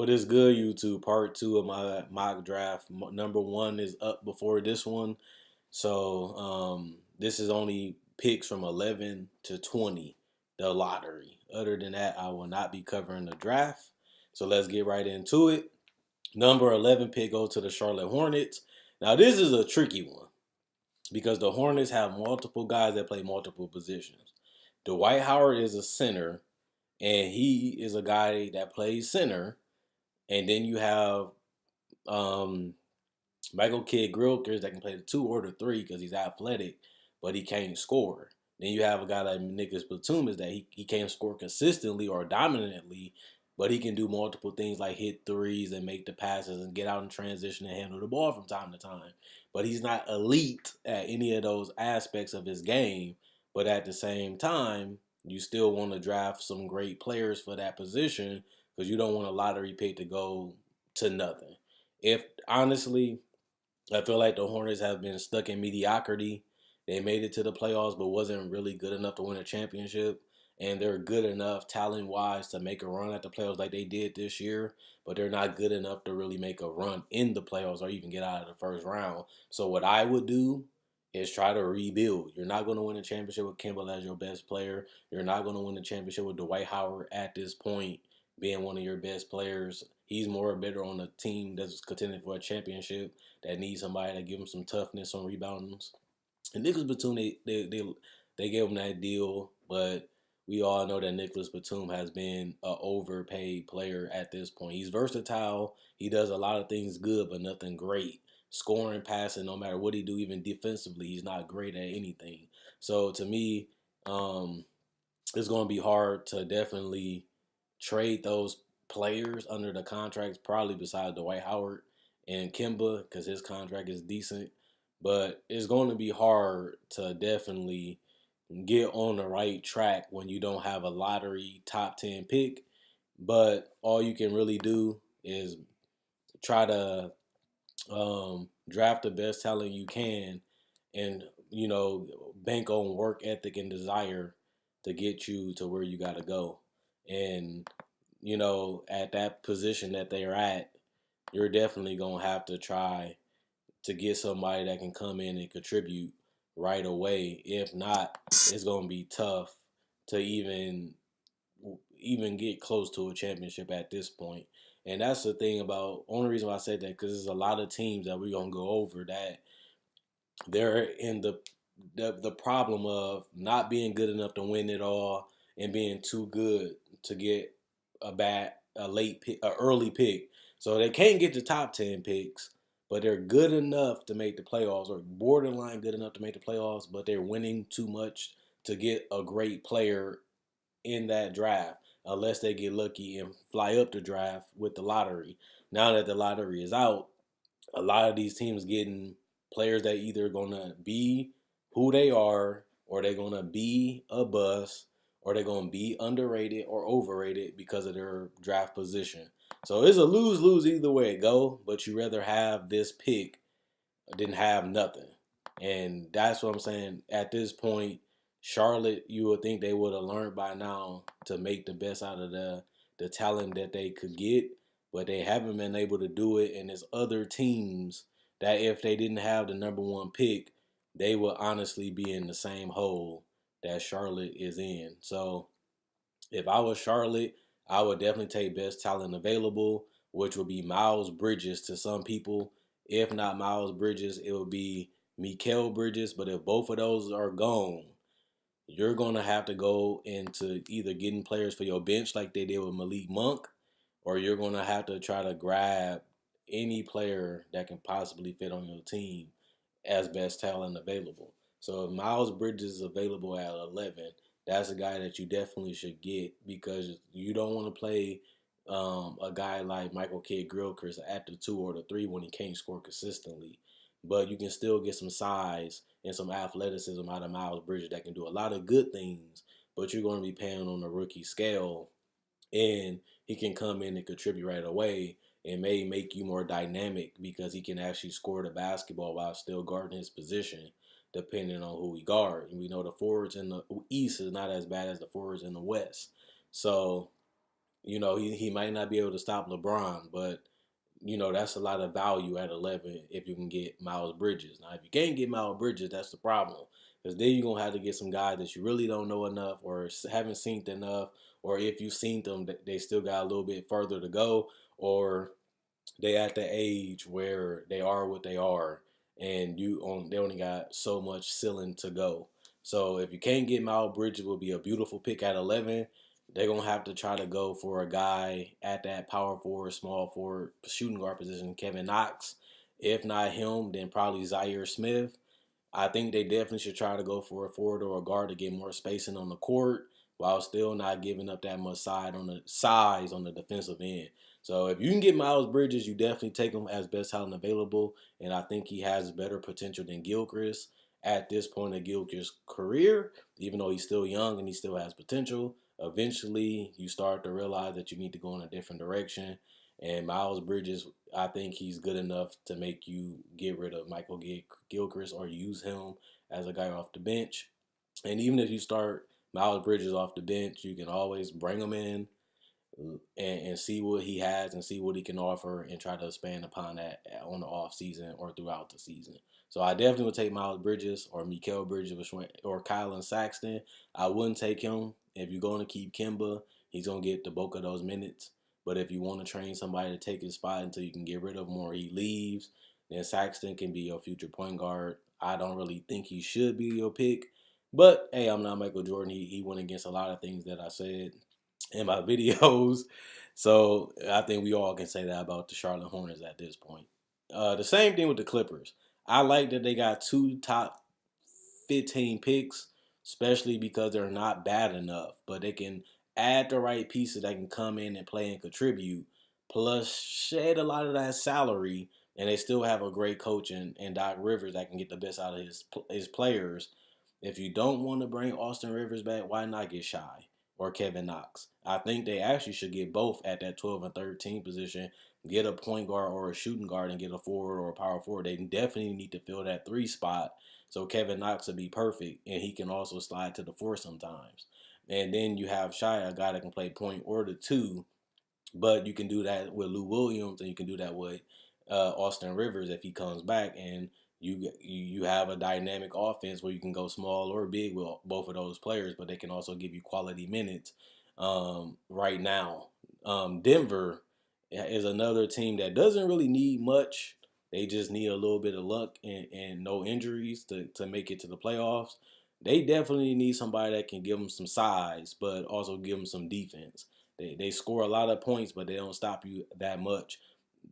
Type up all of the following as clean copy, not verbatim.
What is good, YouTube? Part two of my mock draft. Number one is up before this one. This is only picks from 11 to 20, the lottery. Other than that, I will not be covering the draft. So let's get right into it. Number 11 pick goes to the Charlotte Hornets. Now, this is a tricky one because the Hornets have multiple guys that play multiple positions. Dwight Howard is a center, and he is a guy that plays center. And then you have um, Michael Kidd Grilkers that can play the two or the three because he's athletic, but he can't score. Then you have a guy like Nicholas Batum is that he can't score consistently or dominantly, but he can do multiple things like hit threes and make the passes and get out in transition and handle the ball from time to time. But he's not elite at any of those aspects of his game. But at the same time, you still want to draft some great players for that position because you don't want a lottery pick to go to nothing. If honestly, I feel like the Hornets have been stuck in mediocrity. They made it to the playoffs, but wasn't really good enough to win a championship. And they're good enough talent-wise to make a run at the playoffs like they did this year, but they're not good enough to really make a run in the playoffs or even get out of the first round. So what I would do is try to rebuild. You're not going to win a championship with Kimball as your best player. You're not going to win a championship with Dwight Howard at this point being one of your best players. He's more better on a team that's contending for a championship that needs somebody to give him some toughness on rebounds. And Nicholas Batum, they gave him that deal, but we all know that Nicholas Batum has been an overpaid player at this point. He's versatile. He does a lot of things good, but nothing great. Scoring, passing, no matter what he do, even defensively, he's not great at anything. So to me, it's going to be hard to definitely trade those players under the contracts, probably besides Dwight Howard and Kimba, because his contract is decent. But it's going to be hard to definitely get on the right track when you don't have a lottery top 10 pick. But all you can really do is try to draft the best talent you can and, bank on work ethic and desire to get you to where you got to go. And, at that position that they're at, you're definitely going to have to try to get somebody that can come in and contribute right away. If not, it's going to be tough to even get close to a championship at this point. And that's the thing about, only reason why I said that, because there's a lot of teams that we're going to go over that they're in the problem of not being good enough to win it all and being too good to get a late pick, a early pick. So they can't get the top 10 picks, but they're good enough to make the playoffs or borderline good enough to make the playoffs, but they're winning too much to get a great player in that draft unless they get lucky and fly up the draft with the lottery. Now that the lottery is out, a lot of these teams getting players that either going to be who they are or they're going to be a bust or they're going to be underrated or overrated because of their draft position. So it's a lose-lose either way it go, but you rather have this pick than have nothing. And that's what I'm saying. At this point, Charlotte, you would think they would have learned by now to make the best out of the talent that they could get, but they haven't been able to do it. And there's other teams that if they didn't have the number one pick, they would honestly be in the same hole that Charlotte is in. So if I was Charlotte, I would definitely take best talent available, which would be Miles Bridges to some people. If not Miles Bridges, it would be Mikal Bridges. But if both of those are gone, you're going to have to go into either getting players for your bench like they did with Malik Monk, or you're going to have to try to grab any player that can possibly fit on your team as best talent available. So if Miles Bridges is available at 11, that's a guy that you definitely should get because you don't want to play a guy like Michael Kidd Grilkers at the 2 or the 3 when he can't score consistently. But you can still get some size and some athleticism out of Miles Bridges that can do a lot of good things, but you're going to be paying on a rookie scale, and he can come in and contribute right away and may make you more dynamic because he can actually score the basketball while still guarding his position, depending on who he guards. And we know the forwards in the East is not as bad as the forwards in the West. So He might not be able to stop LeBron, but that's a lot of value at 11 if you can get Miles Bridges. Now, if you can't get Miles Bridges, that's the problem. Because then you're going to have to get some guys that you really don't know enough or haven't seen enough. Or if you've seen them, they still got a little bit further to go. Or they at the age where they are what they are, and they only got so much ceiling to go. So if you can't get Miles Bridges, will be a beautiful pick at 11. They're gonna have to try to go for a guy at that power forward, small forward, shooting guard position, Kevin Knox. If not him, then probably Zaire Smith. I think they definitely should try to go for a forward or a guard to get more spacing on the court while still not giving up that much size on the defensive end. So if you can get Miles Bridges, you definitely take him as best talent available, and I think he has better potential than Gilchrist at this point of Gilchrist's career, even though he's still young and he still has potential. Eventually, you start to realize that you need to go in a different direction. And Miles Bridges, I think he's good enough to make you get rid of Michael Gilchrist or use him as a guy off the bench. And even if you start Miles Bridges off the bench, you can always bring him in and see what he has and see what he can offer and try to expand upon that on the off season or throughout the season. So I definitely would take Miles Bridges or Mikal Bridges or Kylan Saxton. I wouldn't take him. If you're going to keep Kimba, he's going to get the bulk of those minutes. But if you want to train somebody to take his spot until you can get rid of him or he leaves, then Saxton can be your future point guard. I don't really think he should be your pick. But, hey, I'm not Michael Jordan. He went against a lot of things that I said in my videos. So I think we all can say that about the Charlotte Hornets at this point. The same thing with the Clippers. I like that they got two top 15 picks, especially because they're not bad enough, but they can add the right pieces that can come in and play and contribute, plus shed a lot of that salary, and they still have a great coach in Doc Rivers that can get the best out of his players. If you don't want to bring Austin Rivers back, why not get Shy or Kevin Knox? I think they actually should get both at that 12 and 13 position. Get a point guard or a shooting guard and get a forward or a power forward. They definitely need to fill that 3 spot. So Kevin Knox would be perfect, and he can also slide to the 4 sometimes. And then you have Shy, a guy that can play point or the 2, but you can do that with Lou Williams, and you can do that with Austin Rivers if he comes back, and you have a dynamic offense where you can go small or big with both of those players, but they can also give you quality minutes. Right now, Denver is another team that doesn't really need much. They just need a little bit of luck and no injuries to make it to the playoffs. They definitely need somebody that can give them some size, but also give them some defense. They score a lot of points, but they don't stop you that much.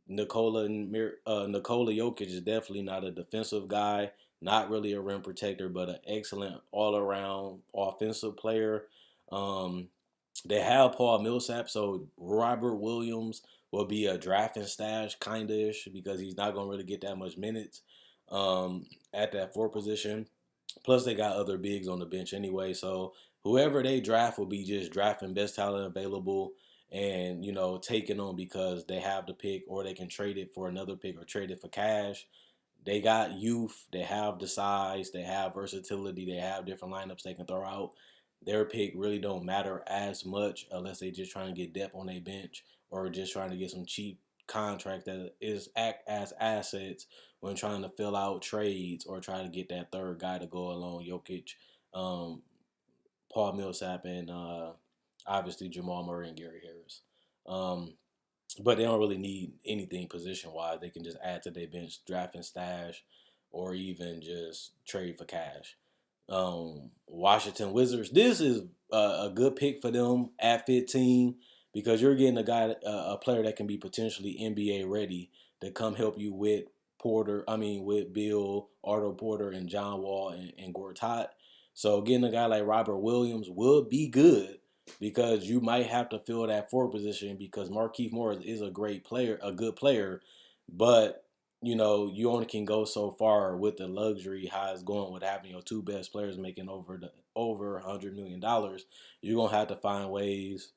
Nikola Jokic is definitely not a defensive guy, not really a rim protector, but an excellent all-around offensive player. Um, they have Paul Millsap, so Robert Williams will be a drafting stash, kind-ish, because he's not going to really get that much minutes at that 4 position. Plus, they got other bigs on the bench anyway. So whoever they draft will be just drafting best talent available and, taking them because they have the pick or they can trade it for another pick or trade it for cash. They got youth. They have the size. They have versatility. They have different lineups they can throw out. Their pick really don't matter as much unless they just trying to get depth on their bench or just trying to get some cheap contract that is act as assets when trying to fill out trades or try to get that third guy to go along Jokic, um, Paul Millsap, and obviously Jamal Murray and Gary Harris. Um, but they don't really need anything position wise. They can just add to their bench, draft and stash, or even just trade for cash. Washington Wizards. This is a good pick for them at 15 because you're getting a player that can be potentially NBA ready to come help you with with Bill, Otto Porter, and John Wall and Gortat. So getting a guy like Robert Williams will be good because you might have to fill that 4 position because Markieff Morris is a great player, a good player, but you only can go so far with the luxury how it's going with having your 2 best players making over $100 million. You're gonna have to find ways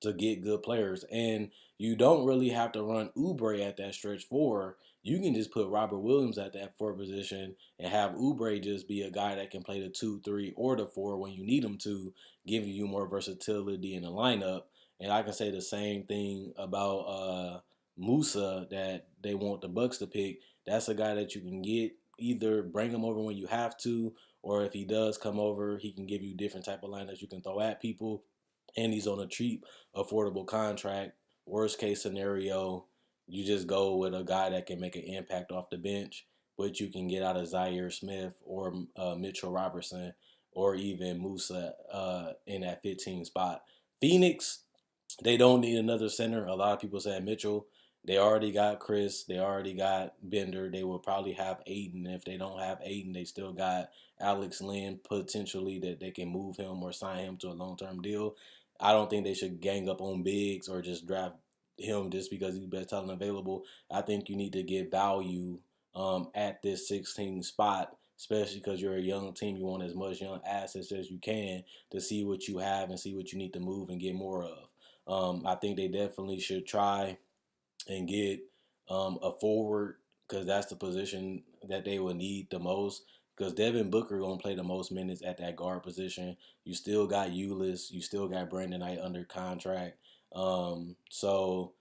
to get good players, and you don't really have to run Oubre at that stretch 4. You can just put Robert Williams at that 4 position and have Oubre just be a guy that can play the 2, 3, or the 4 when you need him to, giving you more versatility in the lineup. And I can say the same thing about Musa that they want the Bucks to pick. That's a guy that you can get, either bring him over when you have to, or if he does come over, he can give you different type of lineups you can throw at people. And he's on a cheap, affordable contract. Worst case scenario, you just go with a guy that can make an impact off the bench, but you can get out of Zaire Smith or Mitchell Robertson or even Musa in that 15 spot. Phoenix, they don't need another center. A lot of people say Mitchell. They already got Chris. They already got Bender. They will probably have Aiden. If they don't have Aiden, they still got Alex Lynn potentially that they can move him or sign him to a long-term deal. I don't think they should gang up on bigs or just draft him just because he's best talent available. I think you need to get value at this 16 spot, especially because you're a young team. You want as much young assets as you can to see what you have and see what you need to move and get more of. I think they definitely should try and get a forward because that's the position that they will need the most. Because Devin Booker gonna play the most minutes at that guard position. You still got Ulis, you still got Brandon Knight under contract. So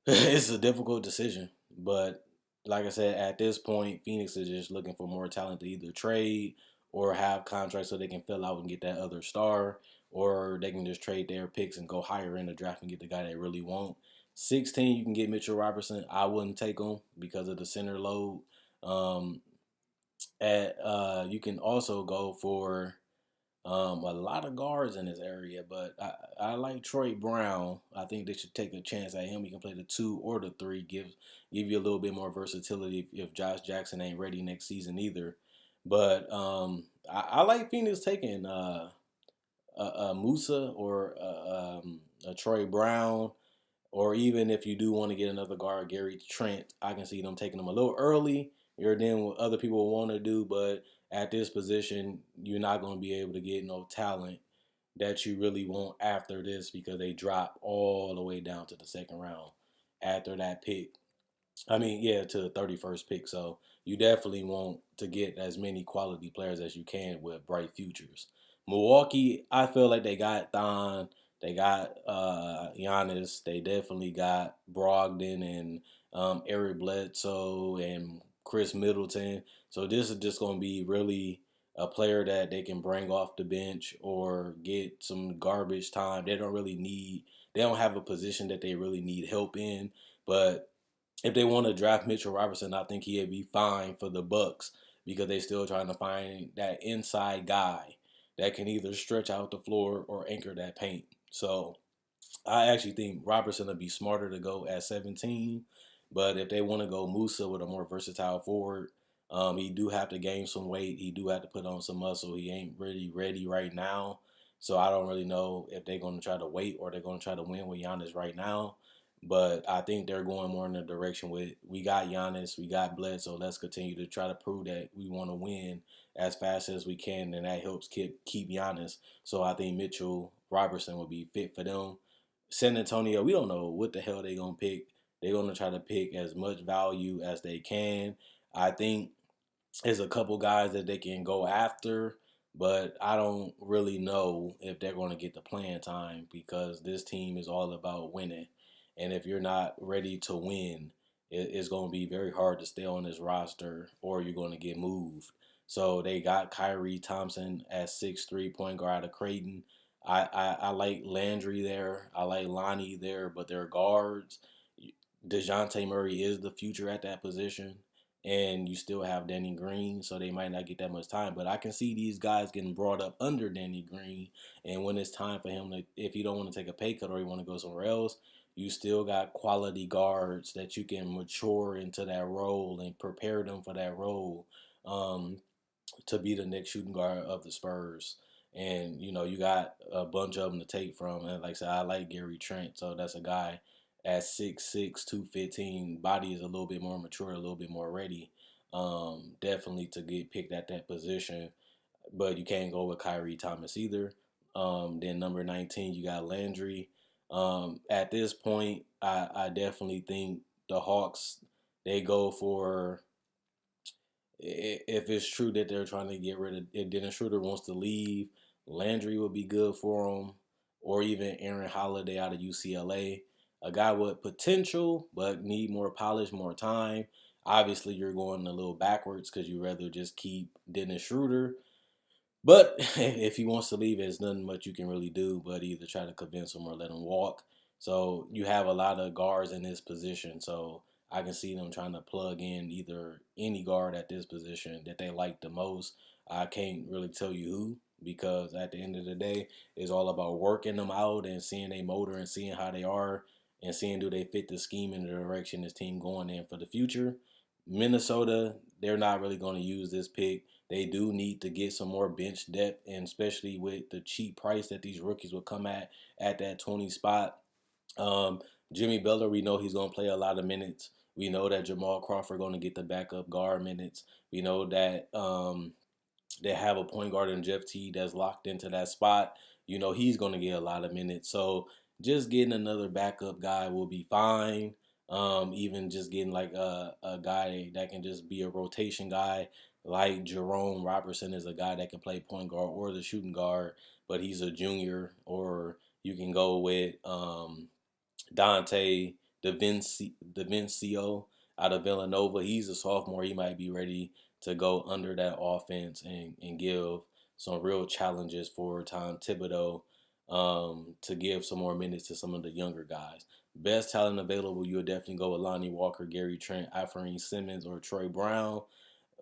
it's a difficult decision, but like I said, at this point, Phoenix is just looking for more talent to either trade or have contracts so they can fill out and get that other star, or they can just trade their picks and go higher in the draft and get the guy they really want. 16, you can get Mitchell Robertson. I wouldn't take him because of the center load. Um, you can also go for a lot of guards in this area, but I like Troy Brown. I think they should take a chance at him. He can play the 2 or the 3, give you a little bit more versatility if Josh Jackson ain't ready next season either. But I like Phoenix taking Musa or a Troy Brown, or even if you do want to get another guard, Gary Trent, I can see them taking him a little early. You're than what other people want to do, but at this position, you're not going to be able to get no talent that you really want after this because they drop all the way down to the second round after that pick. I mean, yeah, to the 31st pick. So you definitely want to get as many quality players as you can with bright futures. Milwaukee, I feel like they got Thon, they got Giannis, they definitely got Brogdon and Eric Bledsoe and Chris Middleton. So this is just going to be really a player that they can bring off the bench or get some garbage time. They don't have a position that they really need help in, but if they want to draft Mitchell Robertson, I think he'd be fine for the Bucks because they still trying to find that inside guy that can either stretch out the floor or anchor that paint. So I actually think Robertson would be smarter to go at 17. But if they want to go Musa with a more versatile forward, he do have to gain some weight. He do have to put on some muscle. He ain't really ready right now. So I don't really know if they're going to try to wait or they're going to try to win with Giannis right now. But I think they're going more in the direction with we got Giannis, we got Bledsoe. Let's continue to try to prove that we want to win as fast as we can, and that helps keep Giannis. So I think Mitchell Robertson will be fit for them. San Antonio, we don't know what the hell they're gonna pick. They're gonna try to pick as much value as they can. I think there's a couple guys that they can go after, but I don't really know if they're going to get the playing time because this team is all about winning. And if you're not ready to win, it's going to be very hard to stay on this roster or you're going to get moved. So they got Kyrie Thompson at 6'3" point guard out of Creighton. I like Landry there. I like Lonnie there, but they're guards. DeJounte Murray is the future at that position, and you still have Danny Green, so they might not get that much time. But I can see these guys getting brought up under Danny Green, and when it's time for him to, if you don't want to take a pay cut or you want to go somewhere else, you still got quality guards that you can mature into that role and prepare them for that role. To be the next shooting guard of the Spurs. And, you got a bunch of them to take from. And like I said, I like Gary Trent. So that's a guy at 6'6", 215. Body is a little bit more mature, a little bit more ready. Definitely to get picked at that position. But you can't go with Kyrie Thomas either. Then number 19, you got Landry. At this point, I definitely think the Hawks, they go for, if it's true that they're trying to get rid of, if Dennis Schroeder wants to leave, Landry would be good for him. or even Aaron Holiday out of UCLA. A guy with potential, but need more polish, more time. Obviously, you're going a little backwards because you rather just keep Dennis Schroeder. But if he wants to leave, there's nothing much you can really do but either try to convince him or let him walk. So you have a lot of guards in this position. So I can see them trying to plug in either any guard at this position that they like the most. I can't really tell you who because at the end of the day, it's all about working them out and seeing their motor and seeing how they are and seeing do they fit the scheme and the direction this team going in for the future. Minnesota, they're not really going to use this pick. They do need to get some more bench depth, and especially with the cheap price that these rookies will come at that 20 spot. Um, Jimmy Butler, we know he's going to play a lot of minutes. We know that Jamal Crawford going to get the backup guard minutes. We know that they have a point guard in Jeff T that's locked into that spot. You know, he's going to get a lot of minutes. So just getting another backup guy will be fine. Even just getting like a guy that can just be a rotation guy, like Jerome Robertson is a guy that can play point guard or the shooting guard, but he's a junior. Or you can go with Dante DaVincio out of Villanova. He's a sophomore. He might be ready to go under that offense and give some real challenges for Tom Thibodeau to give some more minutes to some of the younger guys. Best talent available, you'll definitely go with Lonnie Walker, Gary Trent, Alfred Simmons, or Troy Brown.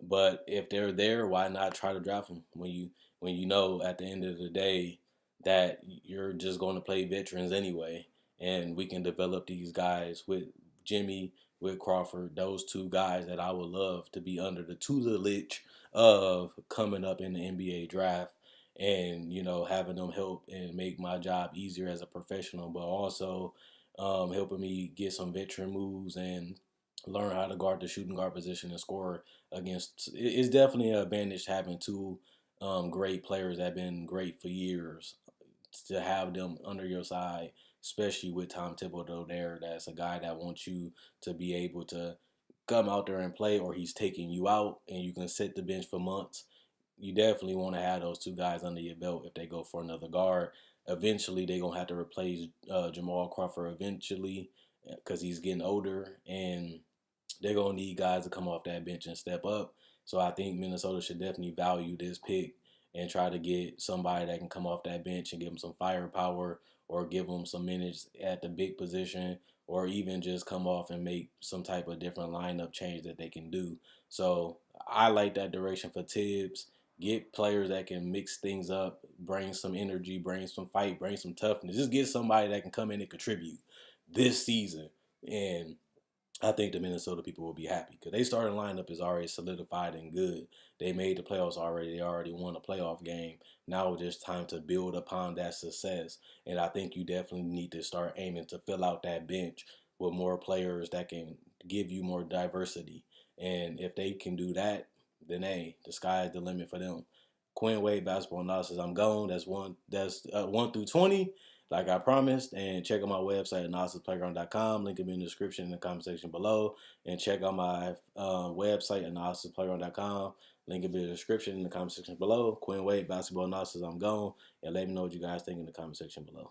But if they're there, why not try to draft them when you know at the end of the day that you're just going to play veterans anyway, and we can develop these guys with Jimmy, with Crawford, those two guys that I would love to be under the tutelage of coming up in the NBA draft, and having them help and make my job easier as a professional, but also helping me get some veteran moves and learn how to guard the shooting guard position and score against. It's definitely an advantage having two great players that have been great for years to have them under your side, especially with Tom Thibodeau there. That's a guy that wants you to be able to come out there and play, or he's taking you out and you can sit the bench for months. You definitely want to have those two guys under your belt if they go for another guard. Eventually, they're going to have to replace Jamal Crawford eventually because he's getting older, and they're going to need guys to come off that bench and step up. So I think Minnesota should definitely value this pick and try to get somebody that can come off that bench and give them some firepower or give them some minutes at the big position, or even just come off and make some type of different lineup change that they can do. So I like that direction for Tibbs. Get players that can mix things up, bring some energy, bring some fight, bring some toughness. Just get somebody that can come in and contribute this season. And I think the Minnesota people will be happy because they starting lineup is already solidified and good. They made the playoffs already. They already won a playoff game. Now it's just time to build upon that success. And I think you definitely need to start aiming to fill out that bench with more players that can give you more diversity. And if they can do that, then hey, the sky is the limit for them. Quinn Wade basketball analysis. I'm gone. That's 1 through 20 like I promised. And check out my website, analysisplayground.com. Link will be in the description in the comment section below. And check out my website, analysisplayground.com. Link will be in the description in the comment section below. Quinn Wade, basketball analysis, I'm gone. And let me know what you guys think in the comment section below.